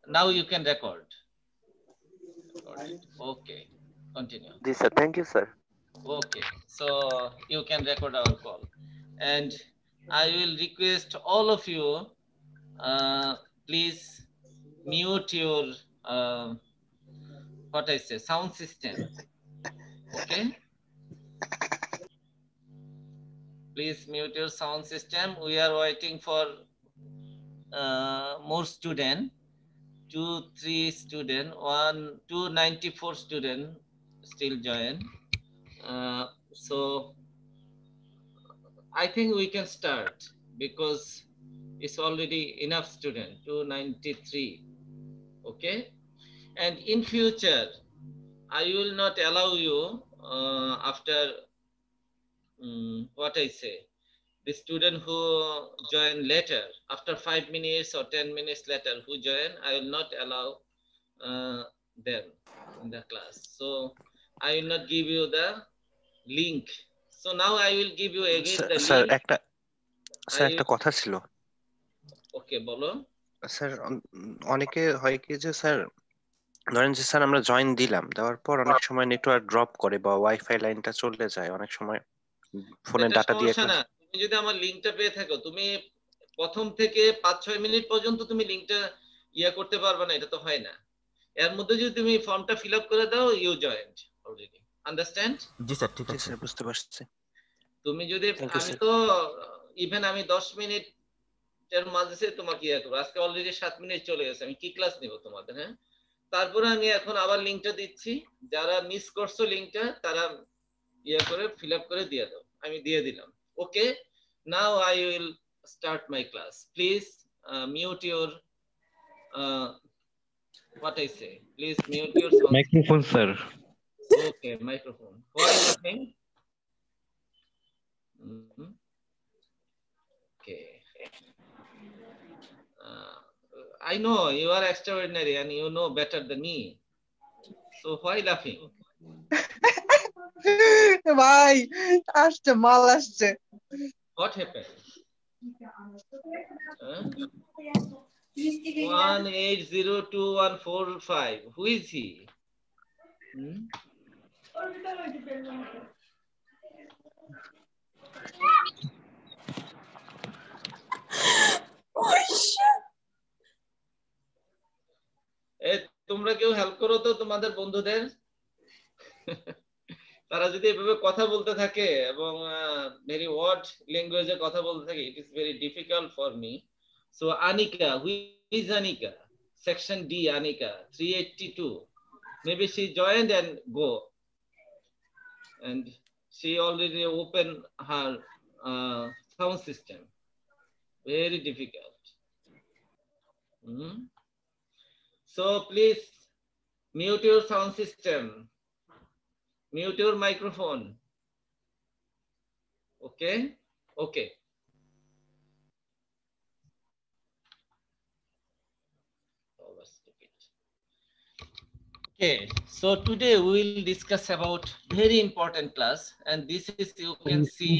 now you can record. Okay, continue. Yes, sir. Thank you, sir. Okay, so you can record our call, and I will request all of you, please mute your what I say sound system. Okay, please mute your sound system. We are waiting for more student. 2-3 student, 294 student still join. So I think we can start because it's already enough student, 293. Okay, and in future I will not allow you after what I say, the student who join later after 5 minutes or 10 minutes later who join, I will not allow them in the class. So I will not give you the link. So now I will give you again the sir link. একটা কথা ছিল। ওকে বলো। Sir অনেকে হয় কি যে sir ধরেন যে স্যার আমরা জয়েন দিলাম, দেওয়ার পর অনেক সময় নেটওয়ার্ক ড্রপ করে বা ওয়াইফাই লাইনটা চলে যায়, অনেক সময় ফোনে এটা ডাটা দিয়ে সমস্যা না, তুমি যদি আমার লিংকটা পেয়ে থাকো, তুমি প্রথম থেকে 5-6 মিনিট পর্যন্ত তুমি লিংকটা করতে পারবে না, এটা তো হয় না। এর মধ্যে যদি তুমি ফর্মটা ফিল আপ করে দাও, ইউ জয়েন্ট অলরেডি। আন্ডারস্ট্যান্ড? জি স্যার, ঠিক আছে স্যার, বুঝতে পারছি। তুমি যদি আমি তো ইভেন আমি 10 মিনিটের মাঝে তোমাকে করবো, আজকে অলরেডি 7 মিনিট চলে গেছে, আমি কি ক্লাস নিব তোমাদের? হ্যাঁ, তারপরে আমি এখন আবার লিংকটা দিচ্ছি, যারা মিস করছো লিংকটা তারা করে ফিল আপ করে দিয়ে দাও। আমি দিয়ে দিলাম। Okay, now I will start my class. Please mute your what I say, please mute your sound. Microphone, sir. Okay, microphone. Why nothing? Okay. I know you are extraordinary and you know better than me. So why laughing? ভাই আসছে, মাল আসছে। What happened? 1802145. Who is he? তোমরা কেউ help করো তো তোমাদের বন্ধুদের। তারা যদি এভাবে কথা বলতে থাকে এবং ভেরি ওয়ার্ড ল্যাঙ্গুয়েজে কথা বলতে থাকে, it is very difficult for me. So Anika, Hui is Anika? Section D, Anika 382. Maybe she joined and go, and she already opened her sound system. Very difficult. So please mute your sound system, mute your microphone. Okay, okay. Okay, so today we will discuss about very important class, and this is, you can see,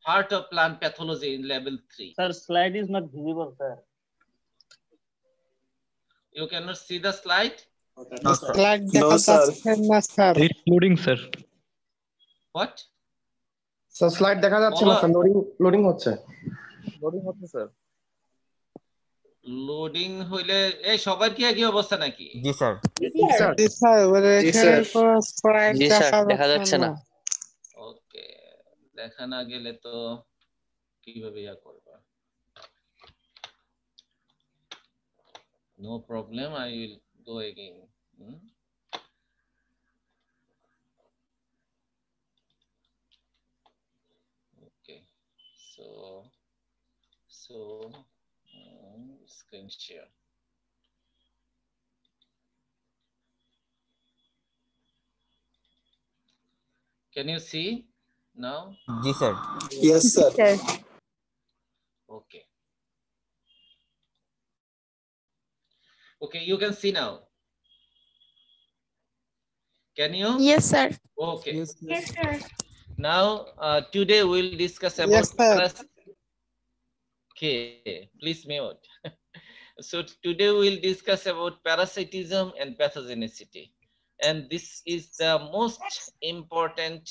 heart of plant pathology in level 3. Sir, slide is not visible, sir. You cannot see the slide? No, sir. No, sir. It's loading, sir. What? Sir, slide দেখা যাচ্ছে না, sir. Loading হচ্ছে। Loading হচ্ছে, sir. Loading হইলে এই সবার কি একই অবস্থা নাকি? জি স্যার। জি স্যার, দেখা যাচ্ছে না। ওকে, দেখা না গেলে তো কিভাবে করবা? No problem, I will go again. Okay, so screen share. Can you see now? Yes, sir. Yes, sir. Okay. Okay, you can see now. Can you? Yes, sir. Okay. Yes, sir. Now, today we'll discuss about class. Okay, please mute. So today we'll discuss about parasitism and pathogenicity. And this is the most important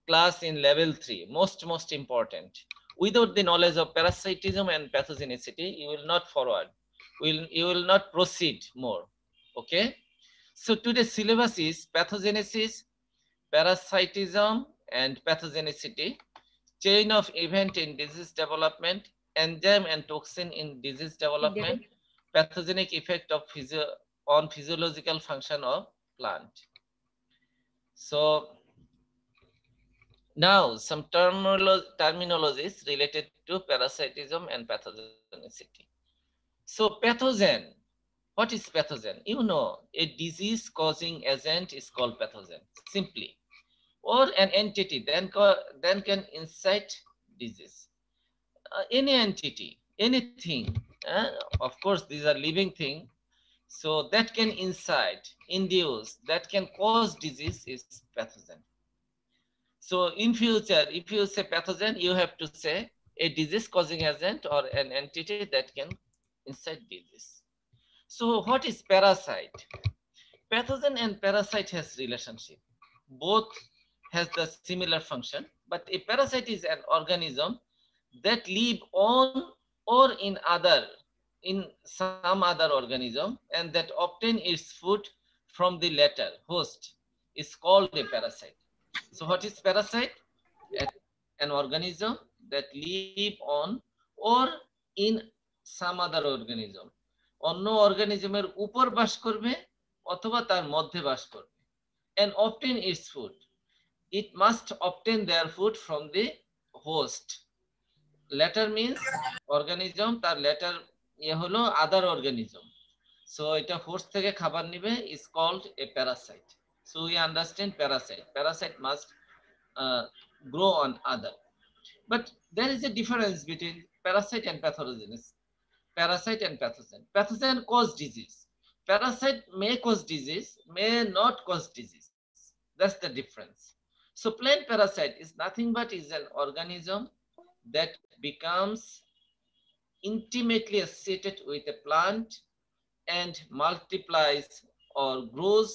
class in level 3, most important. Without the knowledge of parasitism and pathogenicity, you will not forward. You will not proceed more. Okay? So today's syllabus is pathogenesis, parasitism and pathogenicity, chain of event in disease development, enzyme and toxin in disease development, pathogenic effect of on physiological function of plant. So now some terminologies related to parasitism and pathogenicity. So pathogen, what is pathogen? You know, a disease causing agent is called pathogen, simply. Or an entity then can incite disease. Any entity, anything, of course these are living thing, so that can incite, induce, that can cause disease is pathogen. So in future, if you say pathogen, you have to say a disease causing agent or an entity that can incite disease. So what is parasite? Pathogen and parasite has relationship. Both has the similar function, but a parasite is an organism that live on or in some other organism and that obtain its food from the latter host is called a parasite. So what is parasite? An organism that live on or in some other organism. অন্য অর্গানিজমের উপর বাস করবে অথবা তার মধ্যে বাস করবে and obtain its food. It must obtain their food from the host. Latter means organism, তার latter হলো other organism. So এটা host থেকে খাবার নিবে is called a parasite. So we understand parasite. Parasite must grow on other. But there is a difference between parasite and pathogens. Parasite and pathogen. Pathogen cause disease. Parasite may cause disease, may not cause disease. That's the difference. So plant parasite is nothing but is an organism that becomes intimately associated with a plant and multiplies or grows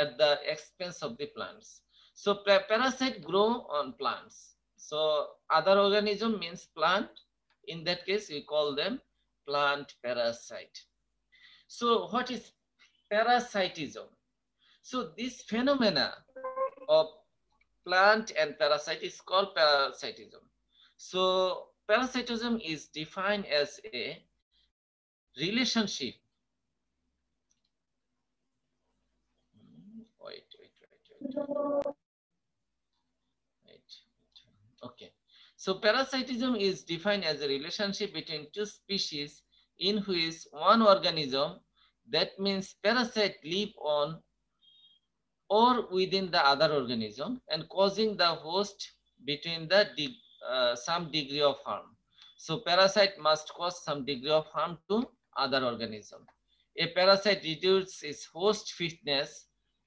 at the expense of the plants. So parasite grow on plants. So other organism means plant. In that case, we call them plant parasite. So what is parasitism? So this phenomena of plant and parasite is called parasitism. So parasitism is defined as a relationship. Wait. Okay. So parasitism is defined as a relationship between two species in which one organism, that means parasite, live on or within the other organism and causing the host between the some degree of harm. So parasite must cause some degree of harm to other organism. A parasite reduces its host fitness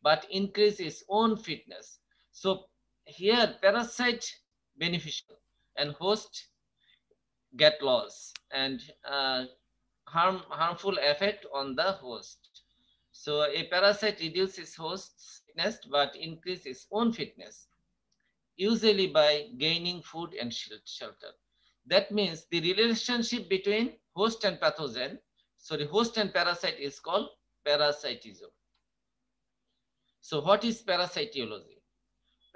but increase its own fitness. So here parasite beneficial and host get loss and harmful effect on the host. So a parasite reduces host's fitness but increases its own fitness, usually by gaining food and shelter. That means the relationship between host and pathogen, host and parasite is called parasitism. So what is parasitology?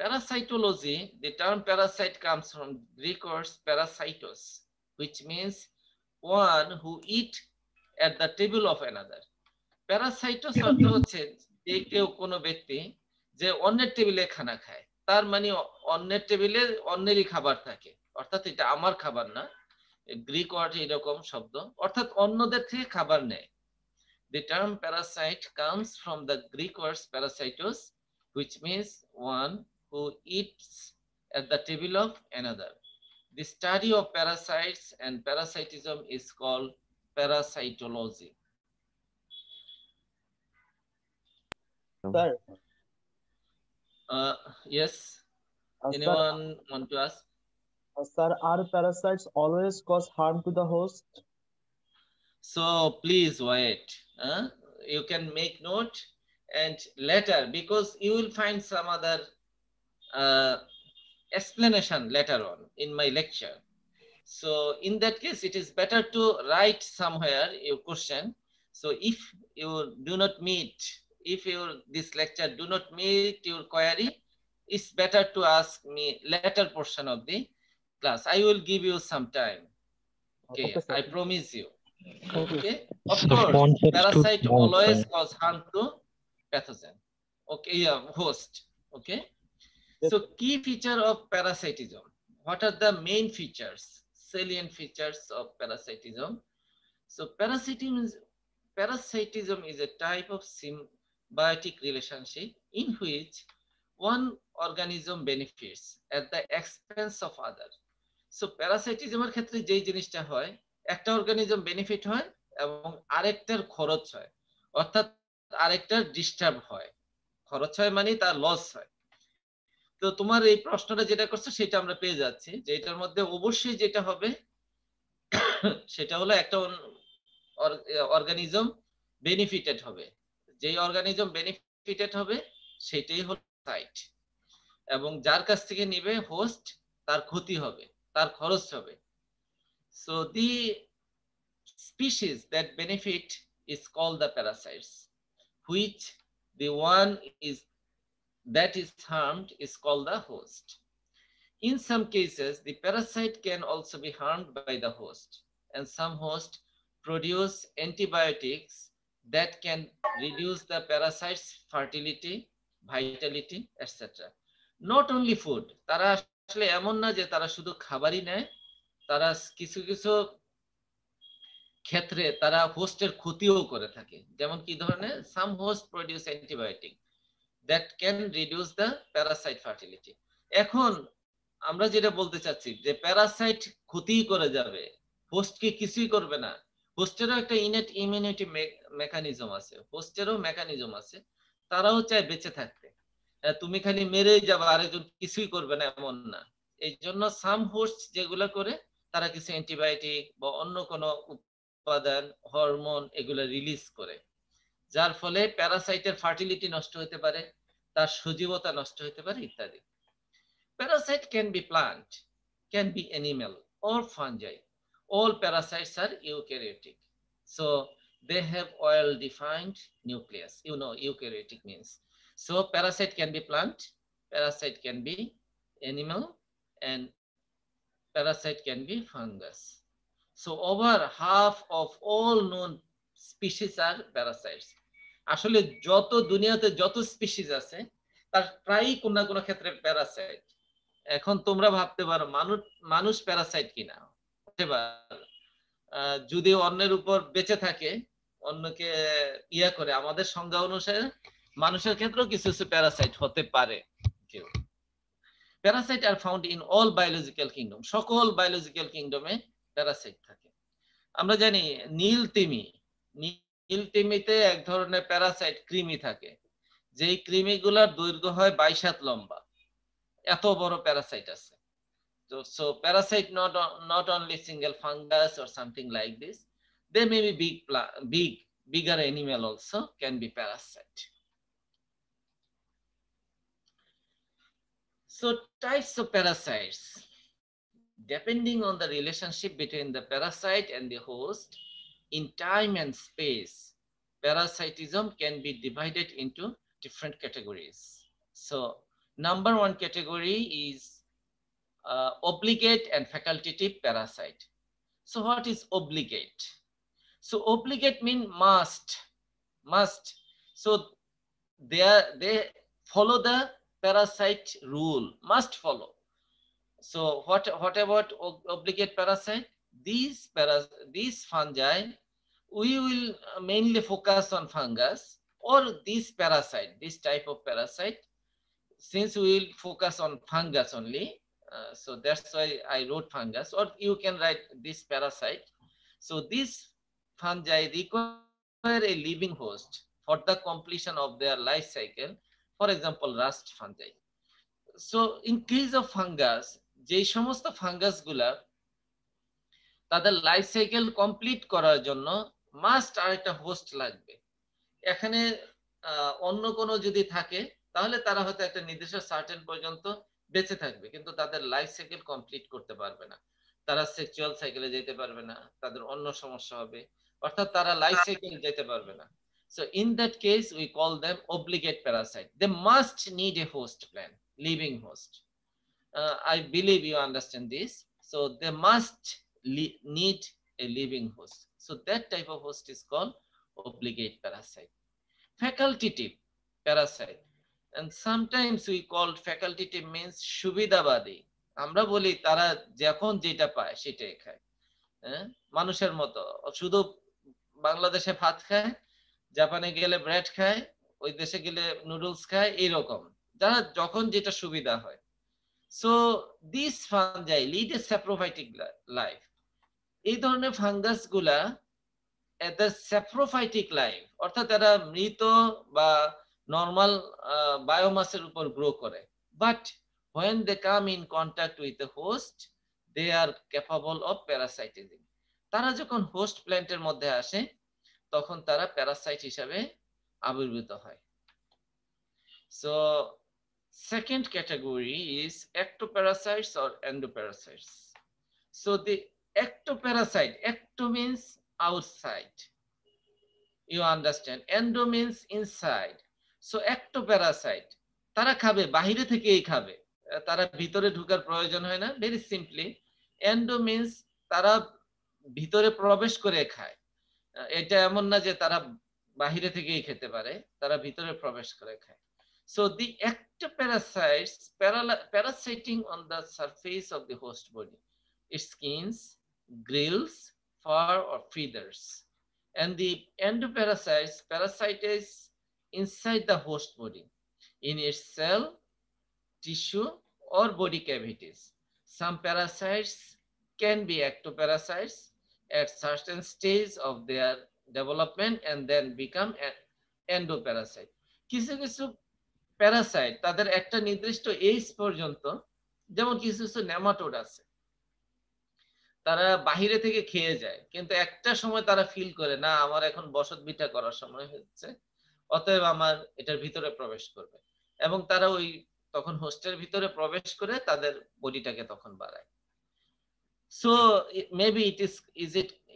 Parasitology, the term parasite comes from Greek word parasitos, which means one who eat at the table of another. প্যারাসাইটোস অর্থ হচ্ছে যে কেউ কোনো ব্যক্তি যে অন্যের টেবিলে খানা খায়, তার মানে অন্যের টেবিলে অন্যেরই খাবার থাকে, অর্থাৎ এটা আমার খাবার না। গ্রিক ওয়ার্ড এরকম শব্দ, অর্থাৎ অন্যদের থেকে খাবার নেয়। The term parasite comes from the Greek word parasitos, which means one who eats at the table of another. The study of parasites and parasitism is called parasitology. Sir. Yes. Anyone want to ask? Sir, are parasites always cause harm to the host? So please wait. You can make note and later, because you will find some other explanation later on in my lecture. So in that case, it is better to write somewhere your question. So if you do not meet, if this lecture do not meet your query, it's better to ask me later portion of the class. I will give you some time. Okay, I promise you. Okay, of The course, font is too parasite small, always sir. cause harm to pathogen. Okay, yeah, host. Okay, so key feature of parasitism. What are the main features, salient features of parasitism? So parasitism is a type of symbiotic relationship in which one organism benefits at the expense of other. So প্যারাসাইটিজমের ক্ষেত্রে যেই জিনিসটা হয়, একটা organism benefit হয় এবং আরেকটার খরচ হয়, অর্থাৎ আরেকটার ডিস্টার্ব হয়। খরচ হয় মানে তার লস হয়। তো তোমার এই প্রশ্নটা যেটা করছো সেটা আমরা পেয়ে যাচ্ছি, যে এটার মধ্যে অবশ্যই যেটা হবে সেটা হলো একটা অর্গানিজম বেনিফিটেড হবে। যেই অর্গানিজম বেনিফিটেড হবে সেটাই হলো সাইট, এবং যার কাছ থেকে নিবে হোস্ট তার ক্ষতি হবে, তার খরচ হবে। So the species that benefit is called the parasites, which the one is that is harmed is called the host. In some cases, the parasite can also be harmed by the host, and some hosts produce antibiotics that can reduce the parasite's fertility, vitality, etc. Not only food, তারা আসলে এমন না যে তারা শুধু খাবারই নেয়, তারা কিছু কিছু ক্ষেত্রে তারা হোস্টের ক্ষতিও করে থাকে। যেমন কি ধরনের? Some host produce antibiotic that can reduce the parasite fertility. এখন আমরা যেটা বলতে চাচ্ছি যে প্যারাসাইট ক্ষতি করে যাবে, হোস্টকে কিছুই করবে না। হোস্টেরও একটা ইনেট ইমিউনিটি মেকানিজম আছে, হোস্টেরও মেকানিজম আছে, তারাও চায় বেঁচে থাকতে। তুমি খালি মেরেই যাবে, আরেকজন কিছুই করবে না এমন না। এই জন্য সাম হোস্ট যেগুলো করে তারা কিছু অ্যান্টিবায়োটিক বা অন্য কোনো উপাদান, হরমোন এগুলো রিলিজ করে, যার ফলে প্যারাসাইটের ফার্টিলিটি নষ্ট হতে পারে, তার সজীবতা নষ্ট হতে পারে ইত্যাদি। Parasite can be plant, can be animal or fungi. All parasites are eukaryotic. So they have well-defined nucleus. You know, eukaryotic means. So parasite can be plant, parasite can be animal, and parasite can be fungus. So over half of all known species are parasites. আসলে যত দুনিয়াতে যত species আছে তার প্রায়ই কোন না কোন ক্ষেত্রে প্যারাসাইট। এখন তোমরা ভাবতে পারো মানুষ প্যারাসাইট কিনা, যদি অন্যের উপর বেঁচে থাকে, অন্যকে ইয়া করে, আমাদের সংজ্ঞা অনুসারে মানুষের ক্ষেত্রেও কিছু কিছু প্যারাসাইট হতে পারে। Parasite are found in all biological kingdom, সকল বায়োলজিক্যাল কিংডমে প্যারাসাইট থাকে। আমরা জানি নীলতিমিতে এক ধরনের প্যারাসাইট কৃমি থাকে, যেই কৃমিগুলোর দৈর্ঘ্য হয় 22 হাত লম্বা, এত বড় প্যারাসাইট আছে। So parasite not only single fungus or something like this, they may be bigger animal also can be parasite. So types of parasites, depending on the relationship between the parasite and the host in time and space, parasitism can be divided into different categories. So number one category is obligate and facultative parasite. So what is obligate? So obligate means must. So they follow the parasite rule, must follow. So what about obligate parasite? These fungi, we will mainly focus on fungus or this parasite, this type of parasite. Since we will focus on fungus only, so that's why I wrote fungus, or you can write this parasite. So these fungi require a living host for the completion of their life cycle. For example, rust fungi. So in case of fungus, যেই সমস্ত fungus গুলা তাদের life cycle complete করার জন্য must আরেকটা host লাগবে। এখানে অন্য কোনো যদি থাকে তাহলে তারা হয়তো একটা নির্দিষ্ট সার্টেন পর্যন্ত বেঁচে থাকবে, কিন্তু তাদের লাইফ সাইকেল কমপ্লিট করতে পারবে না। তারা সেক্সুয়াল সাইকেলে যেতে পারবে না, তাদের অন্য সমস্যা হবে, অর্থাৎ তারা লাইফ সাইকেল যেতে পারবে না। So in that case, we call them obligate parasite. They must need a host plan, living host. I believe you understand this. So they must need a living host. So that type of host is called obligate parasite. Facultative parasite, and sometimes we call facultative means সুবিধাবাদী। আমরা বলি তারা যখন যেটা পায় সেটাই খায়, হ্যাঁ, মানুষের মতো শুধু বাংলাদেশে ভাত খায়, জাপানে গেলে ব্রেড খায়, ওই দেশে গেলে নুডলস খায়, এইরকম যারা যখন যেটা সুবিধা হয়। So this fungi lead a saprophytic life. এই ধরনের ফাঙ্গাস গুলা এদের স্যাপ্রোফাইটিক লাইফ, অর্থাৎ তারা মৃত বা নর্মাল বায়োমাসের উপর গ্রো করে। But when they come in contact with the host, they are capable of parasitizing. তারা যখন হোস্ট প্ল্যান্টের মধ্যে আসে তখন তারা প্যারাসাইট হিসাবে আবির্ভূত হয়। So second category is ectoparasites or endoparasites. So the ectoparasite, ecto means outside, you understand, endo means inside. So ectoparasite তারা খাবে, বাহিরে থেকেই খাবে, তারা ভিতরে ঢোকার প্রয়োজন হয় না। ভেরি সিম্পলি, এন্ডো মিন্স তারা ভিতরে প্রবেশ করে খায়। এটা এমন না যে তারা বাহিরে থেকেই খেতে পারে, তারা ভিতরে প্রবেশ করে খায়। So the ectoparasites parasiting on the surface of the host body, its skins, grills, fur or feathers. And the endoparasites parasitize inside the host body in its cell, tissue or body cavities. Some parasites can be ectoparasites at certain stage of their development and then become endoparasite. কিছু কিছু Parasite তাদের একটা নির্দিষ্ট age পর্যন্ত, যেমন কিছু কিছু nematode আছে, তারা বাহিরে থেকে খেয়ে যায়, কিন্তু একটা সময় তারা ফিল করে না আমার এখন বসত ভিটা করার সময় হচ্ছে, অতএব আমার এটার ভিতরে প্রবেশ করবে, এবং তারা ওই তখন হোস্টের ভিতরে প্রবেশ করে তাদের বডিটাকে তখন বাড়ায়। So maybe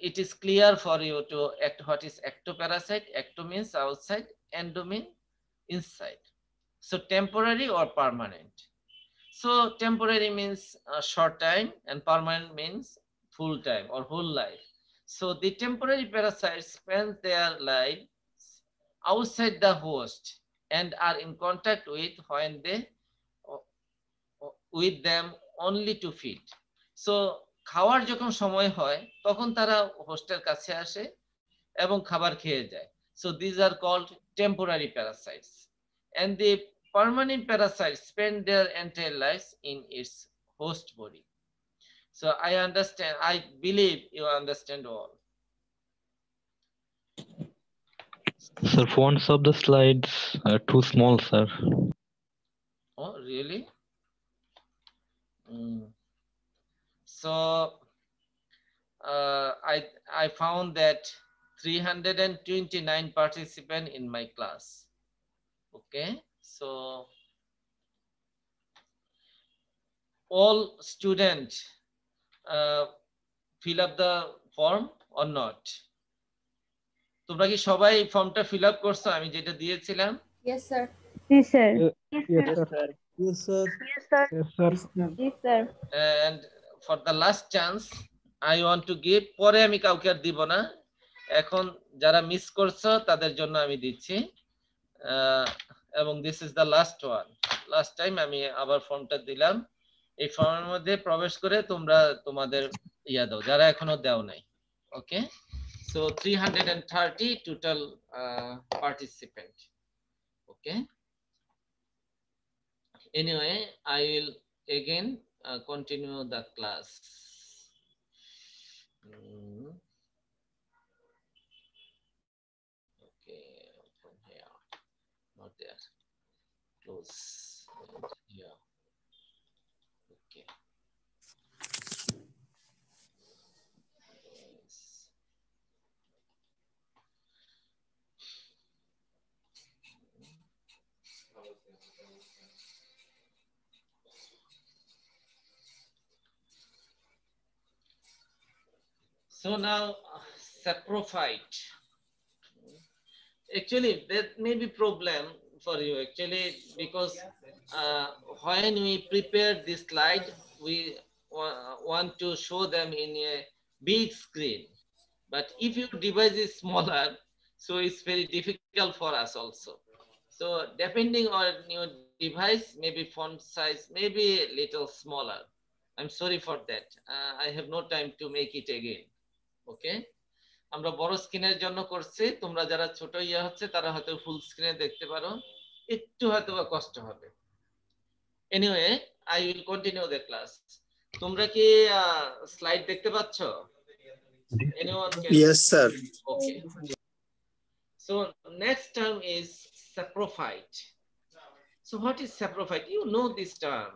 it is clear for you to act what is ectoparasite. Ecto means outside, endo means inside. So temporary or permanent. So temporary means a short time and permanent means full time or whole life. So the temporary parasites spend their life outside the host and are in contact with them only to feed. So খাওয়ার যখন সময় হয় তখন তারা হোস্টের কাছে আসে এবং খাবার খেয়ে যায়। So these are called temporary parasites. And the permanent parasites spend their entire lives in its host body. So I believe you understand all. Sir, fonts of the slides are too small, sir. Oh, really? So I found that 329 participants in my class. Okay, so all students fill up the form or not? তোমরা কি সবাই ফর্মটা fill up করছো আমি যেটা দিয়েছিলাম? Yes, sir. Yes, sir. Yes, sir. Yes, sir. Yes, sir. Yes, sir. Yes, sir. And for the last chance I want to give, পরে আমি কাউকে আর দিব না, এখন যারা মিস করছো তাদের জন্য আমি দিচ্ছি, এবং this is the last one. Last time আমি আবার ফর্মটা দিলাম, এই ফর্মের মধ্যে প্রবেশ করে তোমরা তোমাদের ইয়া দাও যারা এখনো দাও নাই। ওকে, so 330 total participant. Okay, anyway I will again continue the class. Okay, from here, not there, close here. Okay, So now, saprophyte. Actually, that may be problem for you actually, because when we prepare this slide, we want to show them in a big screen. But if your device is smaller, so it's very difficult for us also. So depending on your device, maybe font size may be a little smaller. I'm sorry for that. I have no time to make it again. Okay. আমরা বড় স্ক্রিনের জন্য করছি, তোমরা যারা ছোট হচ্ছে তারা হয়তো ফুল স্ক্রিনে দেখতে পারো, একটু হয়তো কষ্ট হবে। Anyway, I will continue the class. তোমরা কি স্লাইড দেখতে পাচ্ছ? Yes, sir. Okay. So next term is saprophyte. So what is saprophyte? You know this term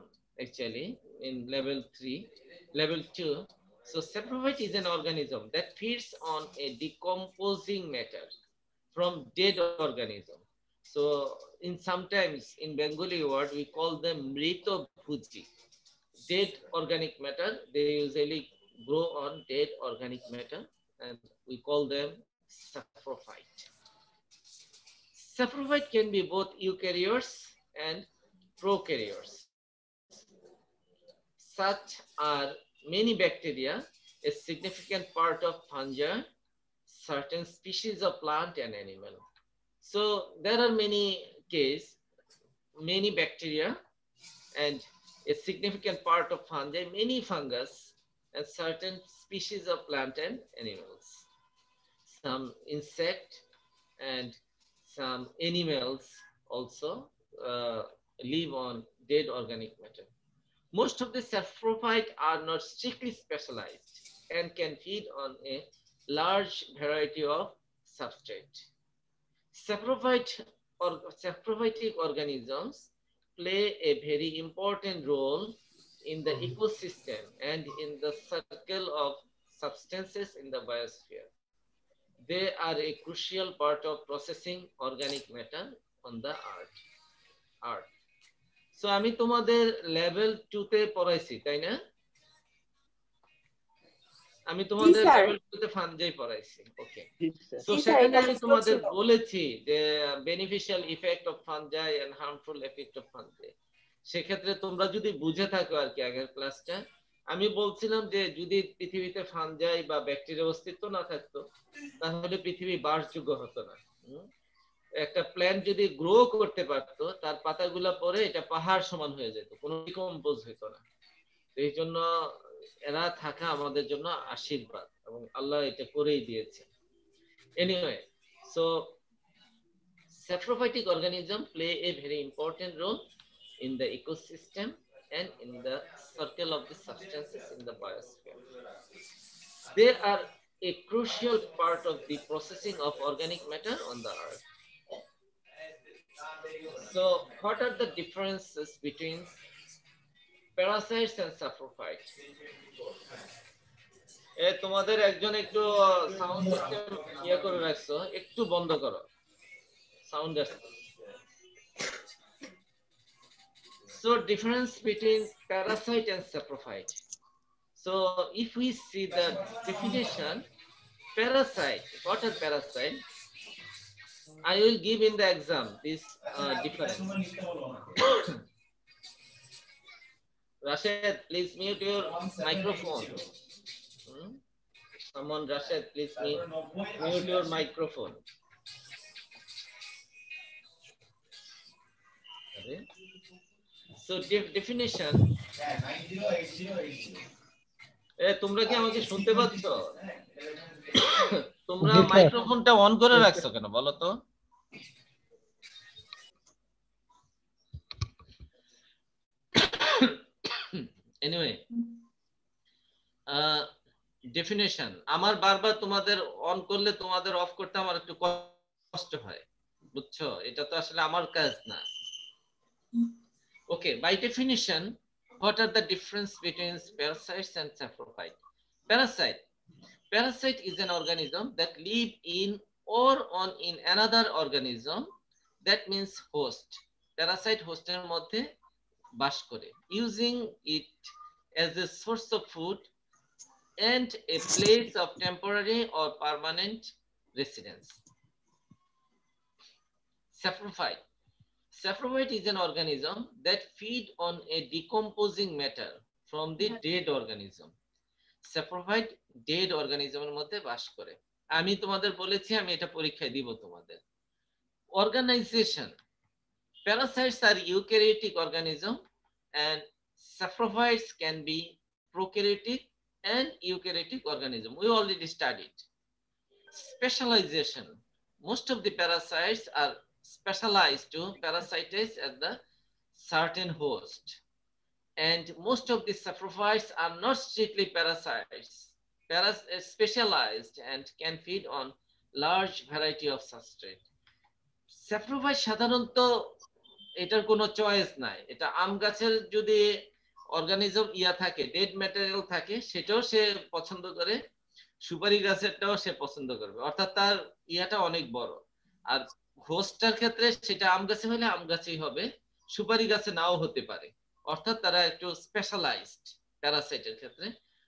actually in level 3, level 2. So saprophyte is an organism that feeds on a decomposing matter from dead organism. So in sometimes in Bengali word we call them mrito bhuji. Dead organic matter, they usually grow on dead organic matter and we call them saprophyte. Saprophyte can be both eukaryotes and prokaryotes. Such are many bacteria, a significant part of fungi, certain species of plant and animal. So there are many cases, many bacteria and a significant part of fungi, many fungus and certain species of plant and animals. Some insect and some animals also live on dead organic matter. Most of the saprophyte are not strictly specialized and can feed on a large variety of substrate. Saprophytic organisms play a very important role in the ecosystem and in the circle of substances in the biosphere. They are a crucial part of processing organic matter on the earth. So আমি তোমাদের level 2 তে পড়াইছি তাই না? আমি তোমাদের level 2 তে fungi পড়াইছি। ওকে। So সেখানে আমি তোমাদের বলেছি যে beneficial effect of fungi and harmful effect of fungi. সেক্ষেত্রে তোমরা যদি বুঝে থাকো আর কি আগের ক্লাসটা, আমি বলছিলাম যে যদি পৃথিবীতে ফানজাই বা ব্যাকটেরিয়ার অস্তিত্ব না থাকতো তাহলে পৃথিবী বাসযোগ্য হতো না। একটা প্ল্যান্ট যদি গ্রো করতে পারতো তার পাতাগুলো পরে এটা পাহাড় সমান হয়ে যেত, কোনো ডিকম্পোজ হতো না। এই জন্য এরা থাকা আমাদের জন্য আশীর্বাদ এবং আল্লাহ এটা করেই দিয়েছে। Anyway, so saprophytic organisms play a very important role in the ecosystem and in the circle of the substances in the biosphere. They are a crucial part of the processing of organic matter on the earth. So what are the differences between parasites and saprophytes? তোমাদের একজন একটু sound system ইয়ে করে রাখছো, একটু বন্ধ করো, sound আসছে। So difference between parasite and saprophyte. So if we see the definition, parasite, what are parasite? I will give in the exam this difference. Rashid, please mute your microphone. Someone, Rashid, please mute your microphone. Okay. So definition. তোমরা কি আমাকে শুনতে পাচ্ছ? তোমরা মাইক্রোফোনটা on করে রাখছো কেন বলো তো? Anyway, definition. আমার বারবার তোমাদের অন করলে তোমাদের অফ করতে আমার একটু কষ্ট হয়, বুঝছো? এটা তো আসলে আমার কাজ না। Okay, by definition, what are the difference between parasites and saprophyte? Parasite is an organism that live in or on in another organism. That means host. Parasite hosteর মধ্যে বাস করে, using it as a source of food and a place of temporary or permanent residence. Saprophyte. Saprophyte is an organism that feed on a decomposing matter from the dead organism. Saprophyte dead organism এর মধ্যে বাস করে। আমি তোমাদের বলেছি আমি এটা পরীক্ষায় দিব তোমাদের। Organization. Parasites are eukaryotic organism and saprophytes can be prokaryotic and eukaryotic organism. We already studied. Specialization. Most of the parasites are specialized to parasitize at the certain host. And most of the saprophytes are not strictly parasites, specialized and can feed on large variety of substrate. Saprophyte সাধারণত এটার কোনো choice নাই, এটা আম গাছের যদি organism থাকে dead material থাকে সেটাও সে পছন্দ করে, সুপারি গাছেরটাও সে পছন্দ করবে, অর্থাৎ তার ইয়াটা অনেক বড়। আর হোস্টটার ক্ষেত্রে সেটা আম গাছে হলে আম গাছেই হবে, সুপারি গাছে নাও হতে পারে, অর্থাৎ তারা একটু স্পেশালাইজড প্যারাসাইটের ক্ষেত্রে।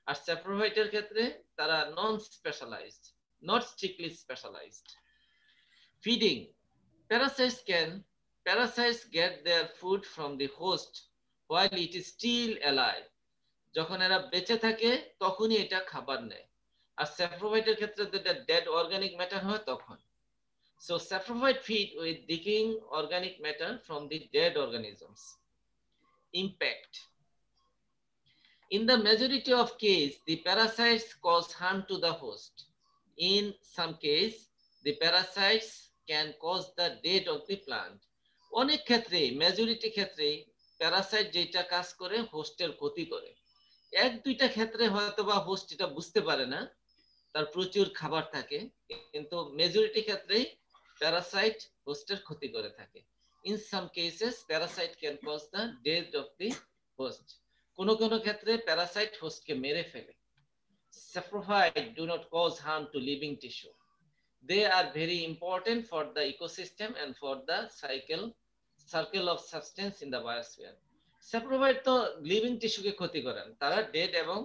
আর স্যাপ্রোফাইটের ক্ষেত্রে তারা non specialized, not strictly specialized. Feeding. Parasites get their food from the host while it is still alive. যখন এরা বেঁচে থাকে তখনই এটা খাবার নেয়। আর স্যাপ্রোফাইটের ক্ষেত্রে যেটা ডেড অর্গানিক ম্যাটার হয় তখন। So saprophyte feed with decaying organic matter from the dead organisms. Impact. In the majority of cases, the parasites cause harm to the host. In some cases, the parasites can cause the death of the plant. অনেক ক্ষেত্রে, majority ক্ষেত্রে Parasite যেটা কাজ করে হোস্টের ক্ষতি করে। এক দুইটা ক্ষেত্রে হয়তো বা হোস্ট এটা বুঝতে পারে না, তার প্রচুর খাবার থাকে, কিন্তু মেজরিটি ক্ষেত্রেই প্যারাসাইট হোস্টের ক্ষতি করে থাকে। In some cases, parasite can cause the death of the host. কোনো কোনো ক্ষেত্রে প্যারাসাইট হোস্টকে মেরে ফেলে। Saprophyte do not cause harm to living tissue. They are very important for the ecosystem and for the circle of substance in the biosphere. Saprophyte তো living টিস্যুকে ক্ষতি করেন, তারা dead এবং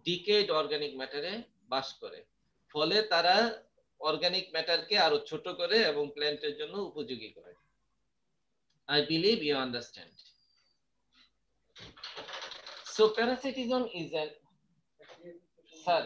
ডিকেড অর্গানিক ম্যাটারে বাস করে, ফলে তারা অর্গানিক ম্যাটারকে আরো ছোট করে এবং প্ল্যান্টের জন্য উপযোগী করে। I believe you understand. So parasitism is an sir.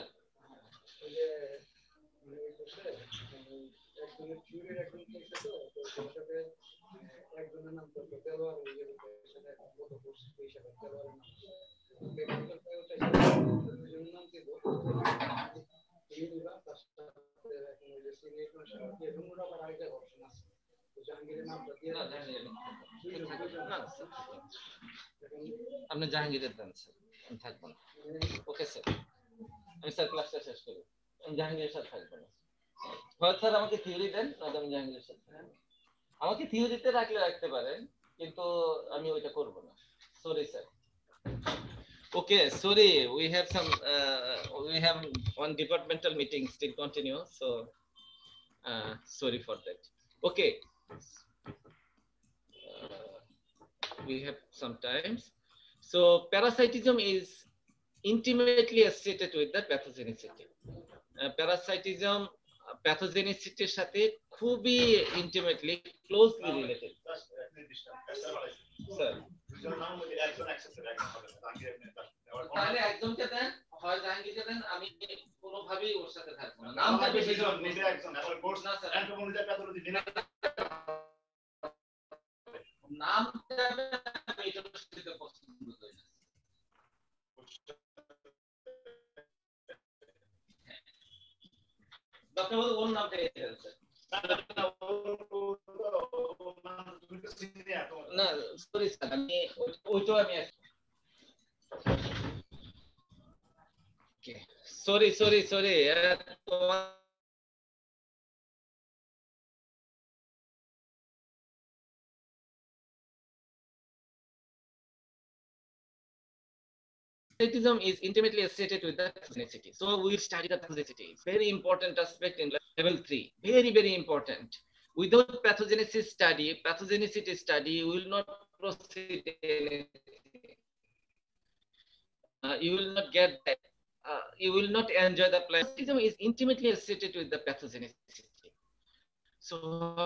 আপনি জাহাঙ্গীরের দেন স্যার, আমি থাকবো না। ওকে স্যার, আমি স্যার ক্লাসটা শেষ করি, আমি জাহাঙ্গীরের সাথে থাকবো না। হয় স্যার আমাকে থিওরি দেন, নয়তো আমি জাহাঙ্গীরের সাথে থাকবো। আমাকে থিওরিতে রাখলে রাখতে পারেন, কিন্তু আমি ওইটা করব না। Sorry sir. Okay, sorry, we have one departmental meeting still continue, so sorry for that. Okay, we have some times. So parasitism is intimately associated with the pathogenicity. Parasitism pathogenicity এর সাথে খুবই ইন্টিমেটলি ক্লোজলি রিলেটেড। স্যার তাহলে একজনকে দেন, হয় জাহাঙ্গীরকে দেন, আমি কোনোভাবেই ওর সাথে থাকবো না। নাম হবে সেজন নিজে একজন এখন কোর্স না স্যার অ্যান্থ্রোপোলজি প্যাথোলজি দিনে নাম দেবে, আমি এটা সেটা পছন্দ করি না। ডক্টর বল ওর নামটা এসে স্যার না, সরি স্যার, আমি ওইটাও আমি sorry Parasitism is intimately associated with the pathogenicity. So we will study the pathogenicity. Very important aspect in level 3. Very, very important. Without pathogenicity study, we will not proceed anything. You will not get that. you will not enjoy the pleasure. Pathogenism is intimately associated with the pathogenicity. So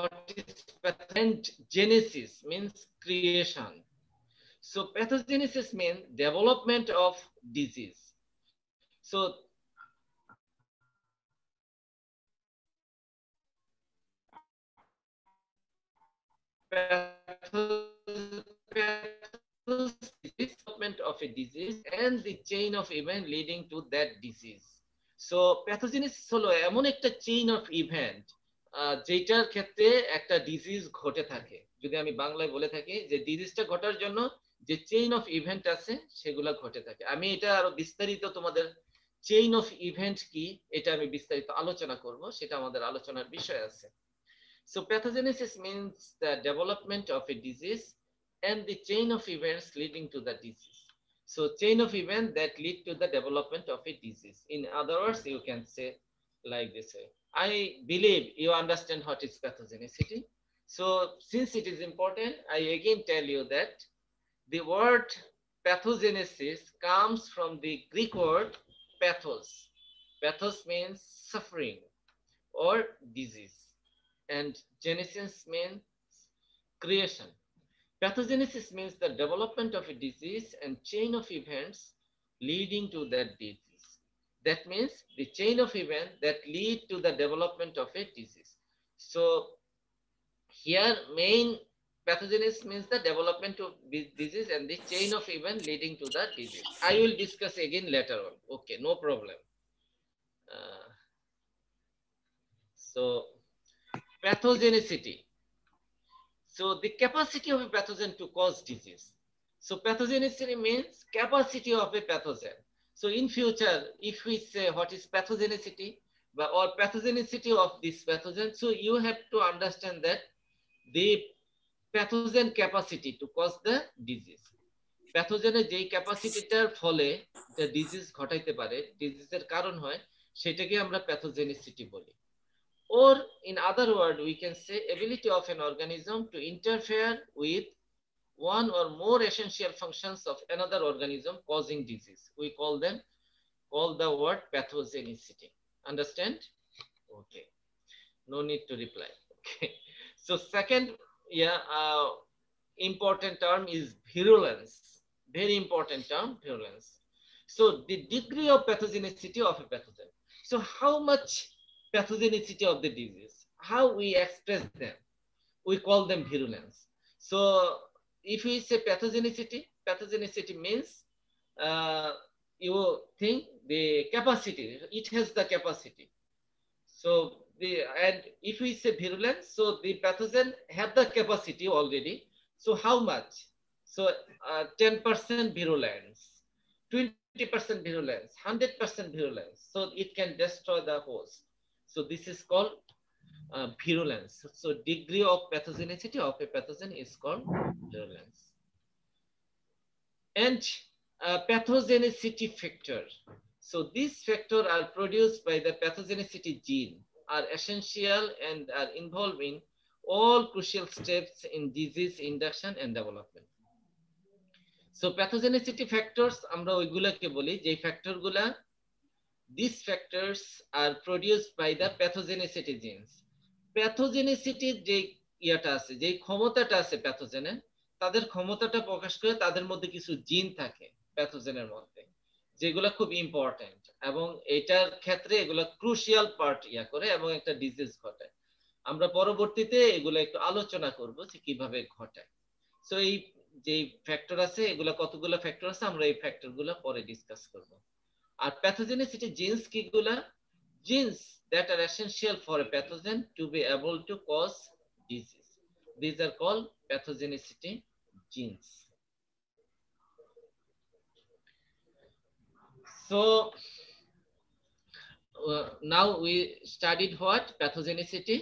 what is genesis means creation. So pathogenesis means development of disease. So development of a disease and the chain of event leading to that disease. So pathogenesis হলো এমন একটা chain of event যেটার ক্ষেত্রে একটা disease ঘটে থাকে। যদি আমি বাংলায় বলে থাকি যে ডিজিজটা ঘটার জন্য যে চেইন অফ ইভেন্ট আছে সেগুলো ঘটে থাকে। আমি এটা আরো বিস্তারিত তোমাদের চেইন অফ ইভেন্ট কি এটা আমি বিস্তারিত আলোচনা করব, সেটা আমাদের আলোচনার বিষয় আছে। So pathogenesis means the development of a disease and the chain of events leading to the disease. So chain of events that lead to the development of a disease. In other words, you can say like this way. I believe you understand what is pathogenicity. So since it is important, I again tell you that the word pathogenesis comes from the Greek word pathos. Pathos means suffering or disease, and genesis means creation. Pathogenesis means the development of a disease and chain of events leading to that disease. That means the chain of events that lead to the development of a disease. So here main pathogenesis means the development of disease and the chain of event leading to the disease. I will discuss again later on. Okay, no problem. So pathogenicity. So the capacity of a pathogen to cause disease. So pathogenicity means capacity of a pathogen. So in future, if we say what is pathogenicity or pathogenicity of this pathogen, so you have to understand that the pathogen capacity to cause the disease. প্যাথোজেনের যেই ক্যাপাসিটিটার ফলে disease ঘটাইতে পারে, ডিজিজের কারণ হয়, সেটাকে আমরা pathogenicity বলি। Or in other word, we can say ability of an organism to interfere with one or more essential functions of another organism causing disease. We call the word pathogenicity. Understand? Okay. No need to reply. Okay. So second, important term is virulence. Very important term, virulence. So the degree of pathogenicity of a pathogen. So how much pathogenicity of the disease, how we express them, we call them virulence. So if we say pathogenicity means you think the capacity, it has the capacity. So and if we say virulence, so the pathogen have the capacity already. So how much? So 10% virulence, 20% virulence, 100% virulence. So it can destroy the host. So this is called virulence. So degree of pathogenicity of a pathogen is called virulence. And pathogenicity factor. So these factors are produced by the pathogenicity gene, are essential and are involved in all crucial steps in disease induction and development. So pathogenicity factors আমরা ওইগুলাকে বলি যে ফ্যাক্টরগুলা, these factors are produced by the pathogenicity genes. Pathogenicity যে ইয়াটা আছে, যে ক্ষমতাটা আছে প্যাথোজেনের, তাদের ক্ষমতাটা প্রকাশ করে তাদের মধ্যে কিছু জিন থাকে প্যাথোজেনের মধ্যে, যেগুলো খুব ইম্পর্টেন্ট এবং এটার ক্ষেত্রে এগুলো ক্রুশিয়াল পার্ট করে এবং একটা ডিজিজ ঘটায়। আমরা পরবর্তীতে এগুলো একটু আলোচনা করব যে কিভাবে ঘটায়। সো এই যে ফ্যাক্টর আছে, এগুলো কতগুলো ফ্যাক্টর আছে, আমরা এই ফ্যাক্টরগুলো পরে ডিসকাস করব। আর pathogenicity jeans কিগুলা? Genes that are essential for a pathogen to be able to cause disease. These are called pathogenicity genes. So now we studied what? Pathogenicity,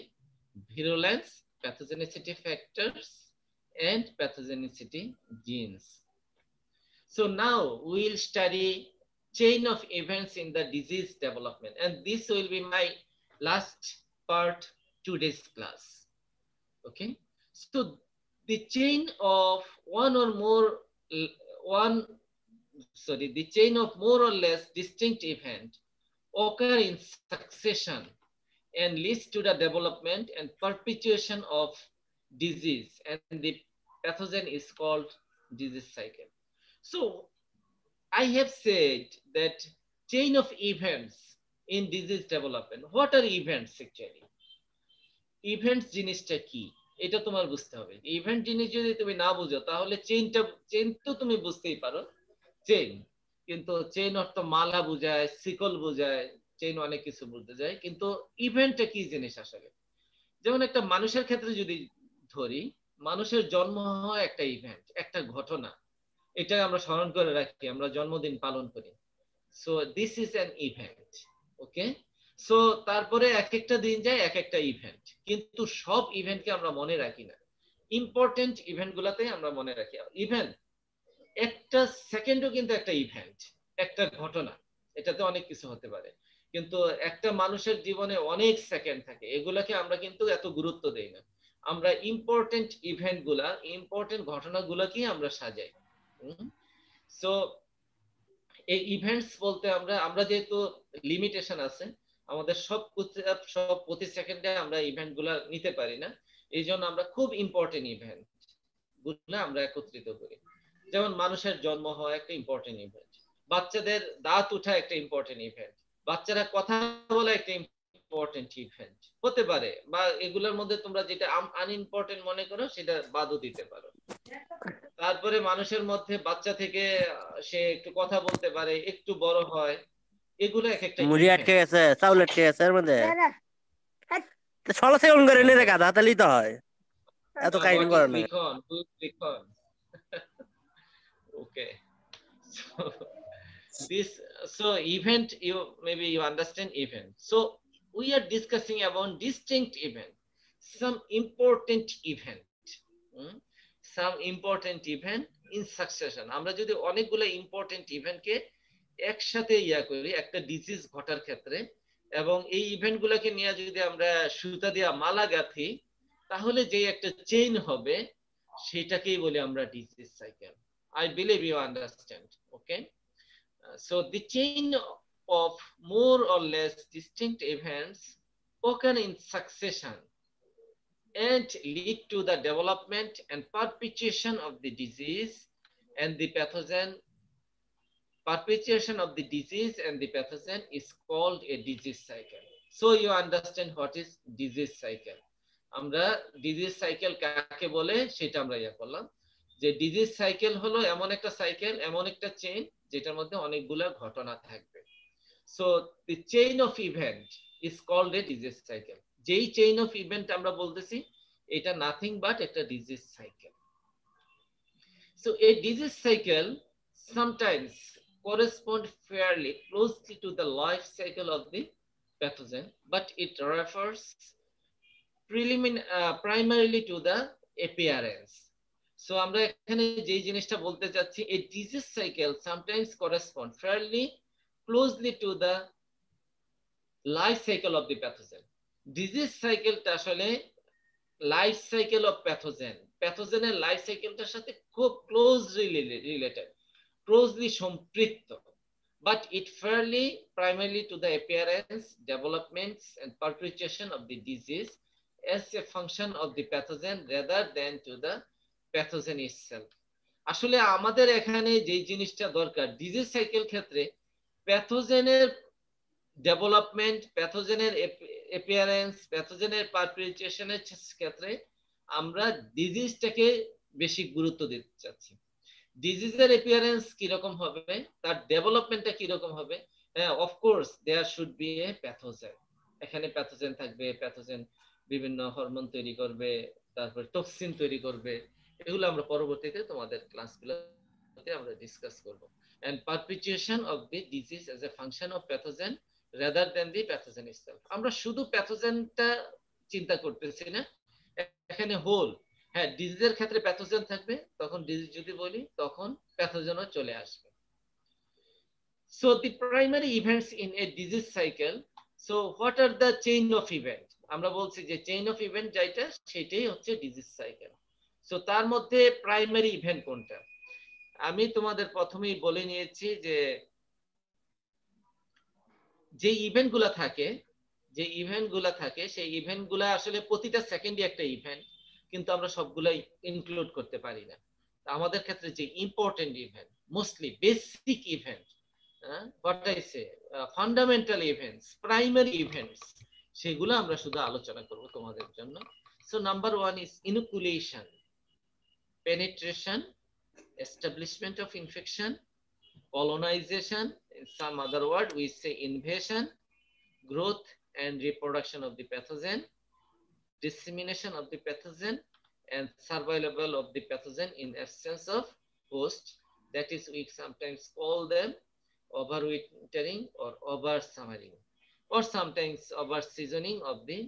virulence, pathogenicity factors, and pathogenicity genes. So now we'll study chain of events in the disease development, and this will be my last part today's class. Okay, so the chain of one or more the chain of more or less distinct event occur in succession and leads to the development and perpetuation of disease, and the pathogen is called disease cycle. So I have said that chain of events in disease development. What are events actually? Events জিনিসটা কি এটা তোমার বুঝতে হবে। Event জিনিস যদি তুমি না বুঝো তাহলে চেইন তো তুমি বুঝতেই পারো চেইন, কিন্তু চেইন অর্থ মালা বোঝায়, সিকল বোঝায়, চেইন অনেক কিছু বুঝতে যায়, কিন্তু ইভেন্টটা কি জিনিস আসলে? যেমন একটা মানুষের ক্ষেত্রে যদি ধরি, মানুষের জন্ম হয় একটা ইভেন্ট, একটা ঘটনা, এটা আমরা স্মরণ করে রাখি, আমরা জন্মদিন পালন করি। So this is an event, okay. So তারপরে এক একটা দিন যায়, এক একটা ইভেন্ট, কিন্তু সব ইভেন্টকে আমরা মনে রাখি না। ইম্পর্টেন্ট ইভেন্ট গুলাতে আমরা মনে রাখি। ইভেন্ট একটা সেকেন্ডও কিন্তু একটা ইভেন্ট, একটা ঘটনা, এটাতে অনেক কিছু হতে পারে, কিন্তু একটা মানুষের জীবনে অনেক সেকেন্ড থাকে, এগুলাকে আমরা কিন্তু এত গুরুত্ব দেই না। আমরা ইম্পর্টেন্ট ইভেন্ট গুলা, ইম্পর্টেন্ট ঘটনাগুলোকেই আমরা সাজাই। সো এই ইভেন্টস বলতে আমরা যেহেতু লিমিটেশন আছে, আমাদের সব প্রতি সেকেন্ডে আমরা ইভেন্ট গুলা নিতে পারি না, এই জন্য আমরা খুব ইম্পর্টেন্ট ইভেন্ট গুলো আমরা একত্রিত করি। যেমন মানুষের জন্ম হয় একটা ইম্পর্টেন্ট ইভেন্ট, বাচ্চাদের দাঁত ওঠা একটা ইম্পর্টেন্ট ইভেন্ট, বাচ্চারা কথা বলা একটা ইম্পর্টেন্ট ইভেন্ট হতে পারে, বা এগুলোর মধ্যে তোমরা যেটা আনইম্পর্টেন্ট মনে করো সেটা বাদও দিতে পারো। তারপরে মানুষের মধ্যে বাচ্চা থেকে সে একটু কথা বলতে পারে, একটু বড় হয়, এগুলো এক একটা মুড়ি আটকে গেছে, চাউল আটকে গেছে এর মধ্যে, 16 সেকেন্ড করে নিয়ে গাধা তাহলেই তো হয়, এত কাহিনী করে না। Okay. So event, maybe you understand event. So we are discussing about distinct event, some important event, some important event in succession. আমরা যদি অনেকগুলো ইম্পর্টেন্ট ইভেন্টকে একসাথে করি একটা ডিজিজ ঘটার ক্ষেত্রে, এবং এই ইভেন্ট গুলাকে নিয়ে যদি আমরা সুতা দিয়ে মালা গাঁথি, তাহলে যে একটা চেইন হবে সেটাকেই বলি আমরা disease cycle. I believe you understand, okay? So the chain of more or less distinct events occur in succession and lead to the development and perpetuation of the disease and the pathogen. Perpetuation of the disease and the pathogen is called a disease cycle. So you understand what is disease cycle. আমরা disease cycle কাকে বলে সেটা আমরা করলাম, যে disease cycle হলো এমন একটা সাইকেল, এমন একটা চেইন যেটার মধ্যে অনেকগুলো ঘটনা থাকবে। So the chain of event is called a disease cycle. যেই চেইন অফ ইভেন্ট আমরা বলতেছি এটা নাথিং বাট একটা ডিজিজ সাইকেল। সো এই disease cycle sometimes correspond fairly closely to the life cycle of the pathogen, but it refers primarily to the appearance. So আমরা এখানে যে জিনিসটা বলতে চাচ্ছি, a disease cycle sometimes correspond fairly closely to the life cycle of the pathogen. Disease cycleটা আসলে life cycle of pathogen, প্যাথোজেনের life সাইকেলটার সাথে খুব ক্লোজলি রিলেটেড, ক্লোজলি সম্পৃক্ত, but it fairly primarily to the appearance, developments and perpetuation of the disease as a function of the pathogen rather than to the pathogen itself. আসলে আমাদের এখানে যে জিনিসটা দরকার ডিজিজ সাইকেল ক্ষেত্রে, প্যাথোজেনের ডেভেলপমেন্ট, প্যাথোজেনের অ্যাপিয়ারেন্স, প্যাথোজেনের পারপিচুয়েশনের ক্ষেত্রে আমরা ডিজিজটাকে বেশি গুরুত্ব দিতে চাচ্ছি। ডিজিজের অ্যাপিয়ারেন্স কিরকম হবে, তার ডেভেলপমেন্টটা কিরকম হবে, হ্যাঁ of course there should be a pathogen, এখানে প্যাথোজেন থাকবে, প্যাথোজেন বিভিন্ন হরমোন তৈরি করবে, তারপর টক্সিন তৈরি করবে, এগুলো আমরা পরবর্তীতে তোমাদের ক্লাসগুলোতে আমরা ডিসকাস করব। and perpetuation of the disease as a function of pathogen rather than the pathogen itself. আমরা শুধু প্যাথোজেনটা চিন্তা করতেছি না, এখানে হোল, হ্যাঁ ডিজিজের ক্ষেত্রে প্যাথোজেন থাকবে, তখন ডিজিজ যদি বলি তখন প্যাথোজেনও চলে আসবে। So the primary events in a disease cycle, so what are the chain of event? আমরা বলছি যে চেইন অফ ইভেন্ট যেটা সেটাই হচ্ছে ডিজিজ সাইকেল। সো তার মধ্যে প্রাইমারি ইভেন্ট কোনটা? আমি তোমাদের প্রথমেই বলে নিয়েছি যে যে ইভেন্টগুলো থাকে সেই ইভেন্টগুলো আসলে প্রতিটা সেকেন্ডে একটা ইভেন্ট, কিন্তু আমরা সবগুলাই ইনক্লুড করতে পারি না। আমাদের ক্ষেত্রে যে important event, mostly basic event, what I say fundamental events, primary events, সেগুলো আমরা শুধু আলোচনা করব তোমাদের জন্য। So number 1 is inoculation, penetration, establishment of infection, colonization, in some other word we say invasion, growth and reproduction of the pathogen, dissemination of the pathogen, and survival of the pathogen in absence of host. That is, we sometimes call them overwintering or oversummering, or sometimes overseasoning of the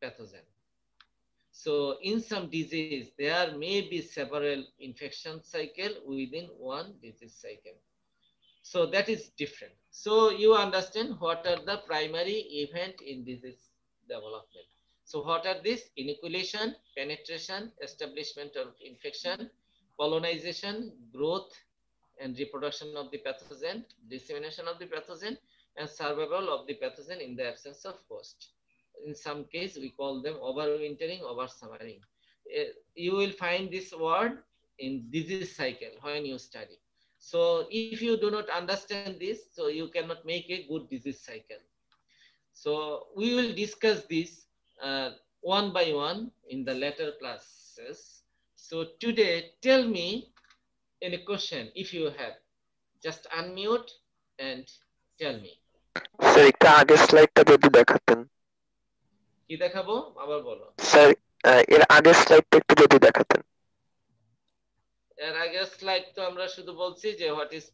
pathogen. So in some disease, there may be several infection cycle within one disease cycle. So that is different. So you understand what are the primary event in disease development. So what are these? Inoculation, penetration, establishment of infection, colonization, growth and reproduction of the pathogen, dissemination of the pathogen, and survival of the pathogen in the absence of host. In some case, we call them overwintering, oversummering. You will find this word in disease cycle when you study. So if you do not understand this, so you cannot make a good disease cycle. So we will discuss this one by one in the later classes. So today, tell me any question if you have. Just unmute and tell me. Sir একটু আগের স্লাইডটা যদি দেখাতেন। কি দেখাবো আবার বলো sir, এর আগের স্লাইডটা একটু যদি দেখাতেন। এর আগের স্লাইড তো আমরা শুধু বলছি যে হোয়াট ইজ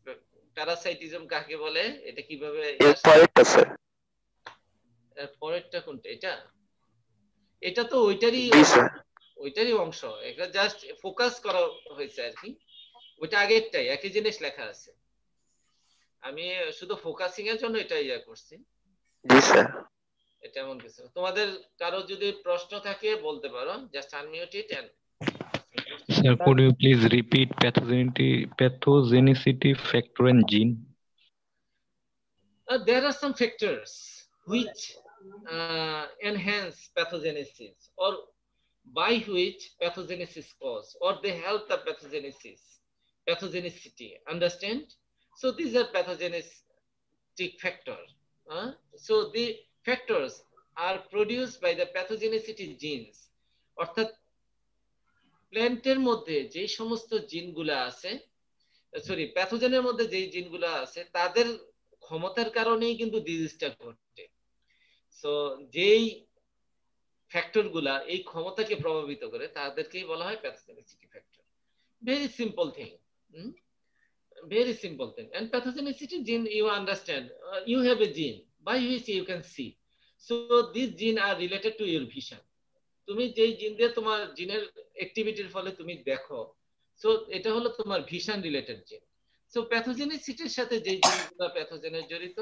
প্যারাসাইটিজম কাকে বলে, এটা কিভাবে। এর পরেরটা স্যার। এর পরেরটা কোনটা? এটা তো ওইটারই অংশ, এটা জাস্ট ফোকাস করা হয়েছে আর কি। ওইটা আগেরটাই, একই জিনিস লেখা আছে, আমি শুধু ফোকাসিং এর জন্য এটা ইয়া করছি। জি স্যার। এটা এমন কিছু। তোমাদের কারো যদি প্রশ্ন থাকে বলতে পারো, just unmute it and Sir, could you please repeat pathogenicity factor and gene? There are some factors which enhance pathogenesis or by which pathogenesis cause, or they help the pathogenicity. Understand? So these are pathogenetic factors. So the factors are produced by the pathogenicity genes. অর্থাৎ প্ল্যান্টের মধ্যে যে সমস্ত জিনগুলো আছে, sorry প্যাথোজেনের মধ্যে যে জিনগুলো আছে, তাদের ক্ষমতার কারণেই কিন্তু ডিজিজটা ঘটে। সো যেই ফ্যাক্টরগুলা এই ক্ষমতাকে প্রভাবিত করে তাদেরকেই বলা হয় pathogenicity factor. Very simple thing, very simple thing. And pathogenicity gene, you understand, you have a gene by which you can see. So these gene are related to your vision. তুমি যেই জিন দিয়ে তোমার জিনের অ্যাক্টিভিটির ফলে তুমি দেখো, সো এটা হলো তোমার ভিশন রিলেটেড জিন। সো প্যাথোজেনিসিটির সাথে যেই জিনগুলো প্যাথোজেনের জড়িত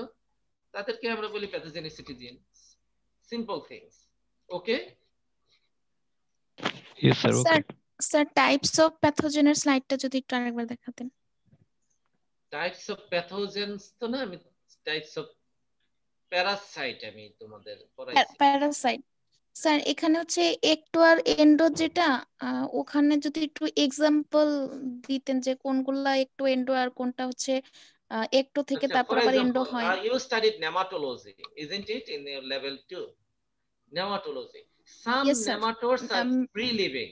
তাদেরকে আমরা বলি pathogenicity gene. Simple things. Okay? Yes sir, okay. Sir types of প্যাথোজেনের স্লাইডটা যদি একটু আরেকবার দেখাতেন। টাইপস অফ প্যাথোজেনস তো না, আমি টাইপস অফ প্যারাসাইট আমি তোমাদের পড়াইছি। প্যারাসাইট স্যার এখানে হচ্ছে একটো আর এন্ডো, যেটা ওখানে যদি একটু এক্সাম্পল দিতেন যে কোনগুলা একটো এন্ডো আর কোনটা হচ্ছে একটো থেকে তারপর আবার এন্ডো হয়। You studied nematology, isn't it, in your level 2? Nematology. Some nematodes are free living.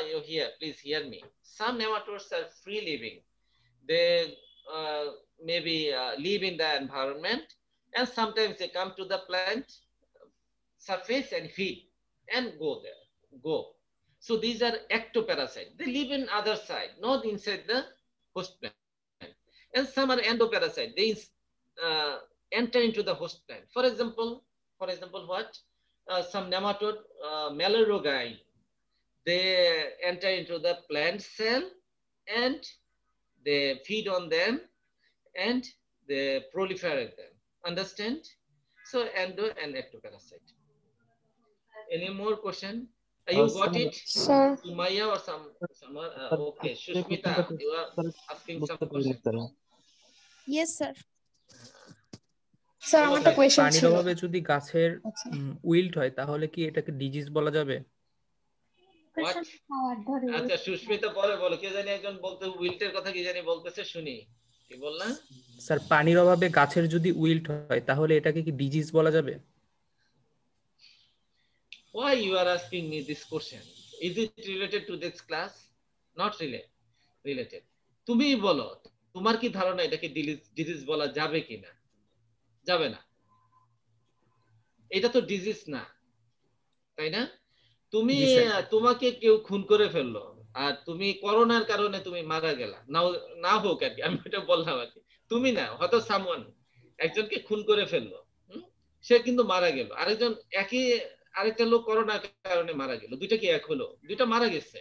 You hear, please hear me. Some nematodes are free living. They maybe live in the environment, and sometimes they come to the plant surface and feed and go. So these are ectoparasites. They live in other side, not inside the host plant. And some are endoparasites. They enter into the host plant. For example, what? Some nematode, Malariae, they enter into the plant cell and they feed on them and they proliferate them. Understand? So endo and ectoparasite. Any more question? You got Sir, it? Sir. Sumaya or someone? Okay, sir, Shushmita, you are asking some question. Yes, sir. Sir আমার একটা sir question পানির ছিল। অভাবে যদি গাছের আচ্ছা wilt হয় তাহলে কি এটাকে ডিজিজ বলা যাবে? What? আচ্ছা সুস্মিতা পরে বলো, কে জানি একজন বলতে উইল্টের কথা কি জানি বলতেছে, শুনি কি বললা? স্যার পানির অভাবে গাছের যদি উইল্ট হয় তাহলে এটাকে কি ডিজিজ বলা যাবে? Why you are asking me this question? Is it related to this class? Not related. তুমি বলো, তোমার কি ধারণা এটাকে ডিজিজ বলা যাবে কিনা? যাবে না, এটা তো ডিজিজ না, তাই না? তুমি তোমাকে কেউ খুন করে ফেললো আর তুমি করোনার কারণে তুমি মারা গেলা, না হোক আর কি, আমি এটা বললাম আর কি, তুমি না, হয়তো সামওয়ান একজনকে খুন করে ফেললো, সে কিন্তু মারা গেল, আরেকটা লোক করোনার কারণে মারা গেল, দুইটা কি এক হলো? দুইটা মারা গেছে।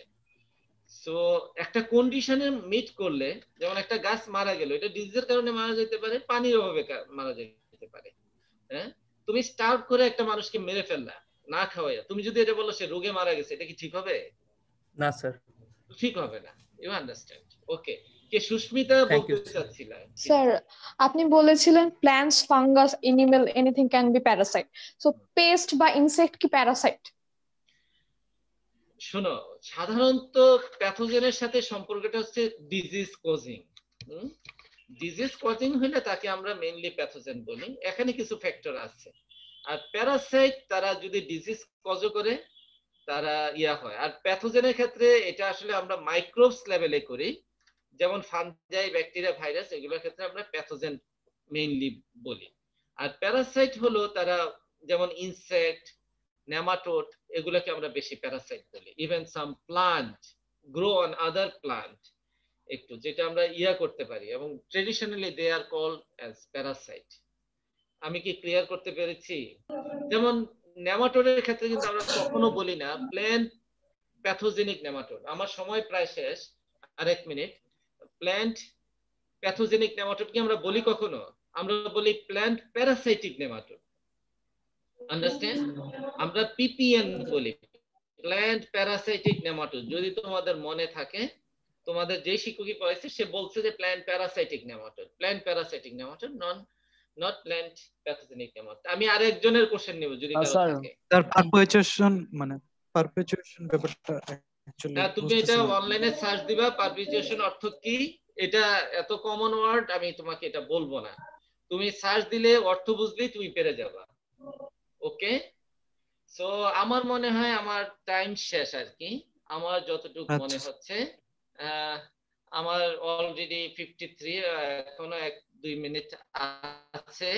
সো একটা কন্ডিশনে মিট করলে, যেমন একটা গাছ মারা গেল, এটা ডিজিজের কারণে মারা যেতে পারে, পানির অভাবে মারা যেতে পারে। হ্যাঁ, তুমি স্টার্ভ করে একটা মানুষকে মেরে ফেললা না খাওয়াইয়া, তুমি যদি এটা বলো সে রোগে মারা গেছে, এটা কি ঠিক হবে? না স্যার, ঠিক হবে না। You understand? ওকে, কে সুস্মিতা বলতে চাচ্ছিলা? স্যার আপনি বলেছিলেন plants, fungus, animal, anything can be parasite. So pest বা ইনসেক্ট কি প্যারাসাইট? শোনো, সাধারণত প্যাথোজেনের সাথে সম্পর্কটা হচ্ছে ডিজিজ কজিং। ডিজিজ কজিং হলে তাকে আমরা মেইনলি প্যাথোজেন বলি, এখানে কিছু ফ্যাক্টর আছে। আর প্যারাসাইট তারা যদি ডিজিজ কজ করে তারা হয়। আর প্যাথোজেনের ক্ষেত্রে এটা আসলে আমরা মাইক্রোবস লেভেলে করি, যেমন ফানজাই, ব্যাকটেরিয়া, ভাইরাস, এগুলোর ক্ষেত্রে আমরা প্যাথোজেন মেইনলি বলি। আর প্যারাসাইট হলো তারা যেমন ইনসেক্ট, নেমাটোড, এগুলোকে আমরা বেশি প্যারাসাইট বলি। Even some plant grow on other plant, একটু যেটা আমরা করতে পারি, এবং traditionally they are called as parasite. আমি কি ক্লিয়ার করতে পেরেছি? যেমন নেমাটোডের ক্ষেত্রে কিন্তু আমরা কখনো বলি না প্ল্যান্ট প্যাথোজেনিক নেমাটোড। আমার সময় প্রায় শেষ, আর 1 মিনিট। প্ল্যান্ট প্যাথোজেনিক নেমাটোড কি আমরা বলি কখনো? আমরা বলি প্ল্যান্ট প্যারাসাইটিক নেমাটোড। আন্ডারস্ট্যান্ড? আমরা পিপিএন বলি, প্ল্যান্ট প্যারাসাইটিক নেমাটোড। যদি তোমাদের মনে থাকে, তোমাদের যে শিক্ষকই পড়াইছে সে বলছে যে plant parasitic nematode, plant parasitic nematode, not plant pathogenic nematode. আমি আরেকজনের কোশ্চেন নেব যদি কারো থাকে। স্যার পারপেচুয়েশন ব্যাপারটা অ্যাকচুয়ালি তুমি এটা অনলাইনে সার্চ দিবা, পারপেচুয়েশন অর্থ কি, এটা এত কমন ওয়ার্ড, আমি তোমাকে এটা বলবো না। তুমি সার্চ দিলে অর্থ বুঝলেই তুমি পেরে যাবা। ওকে, সো আমার মনে হয় আমার টাইম শেষ আর কি। আমার যতটুকু মনে হচ্ছে আমার অলরেডি 53, এখনো 1-2 মিনিট আছে।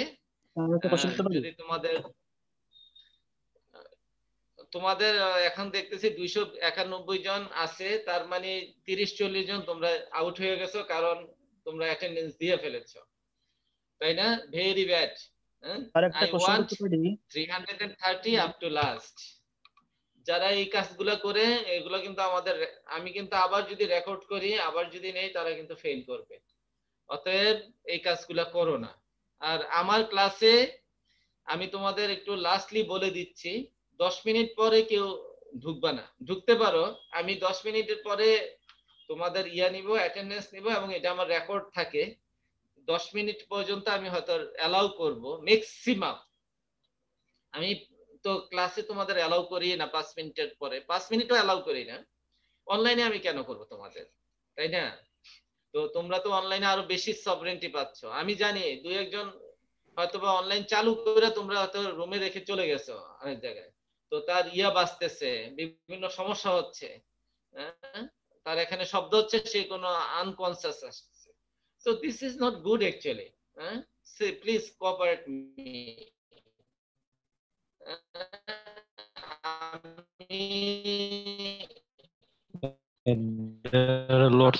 যদি তোমাদের এখন দেখতেছি 291 জন আছে, তার মানে 30-40 জন তোমরা আউট হয়ে গেছো, কারণ তোমরা অ্যাটেন্ডেন্স দিয়ে ফেলেছো, তাই না? Very bad. I want 330 up to last। যারা এই কাজগুলো করে, এগুলো কিন্তু আমি কিন্তু আবার যদি রেকর্ড করি, আবার যদি নেই, তারা কিন্তু ফেল করবে। অতএব এই কাজগুলো করো না। আর আমার ক্লাসে আমি তোমাদের একটু লাস্টলি বলে দিচ্ছি, 10 মিনিট পরে কেউ ঢুকবা না। ঢুকতে পারো, আমি 10 মিনিটের পরে তোমাদের নিব, অ্যাটেন্ডেন্স নিব, এবং এটা আমার রেকর্ড থাকে। 10 মিনিট পর্যন্ত আমি হয়তো অ্যালাউ করব ম্যাক্সিমাম। আমি তো ক্লাসে তোমাদের অ্যালাউ করি না 5 মিনিটের পরে, 5 মিনিটও অ্যালাউ করি না। অনলাইনে আমি কেন করব তোমাদের, তাই না? তো তোমরা তো অনলাইনে আরো বেশি সভরেন্টি পাচ্ছ। আমি জানি 2-1 জন হয়তোবা অনলাইন চালু করে তোমরা হয়তো রুমে রেখে চলে গেছো অনেক জায়গায়, তো তার বাজতেছে, বিভিন্ন সমস্যা হচ্ছে, তার এখানে শব্দ হচ্ছে, সে কোনো আনকনসিয়াস আসছে। So this is not good actually. Say please cooperate me. There are lots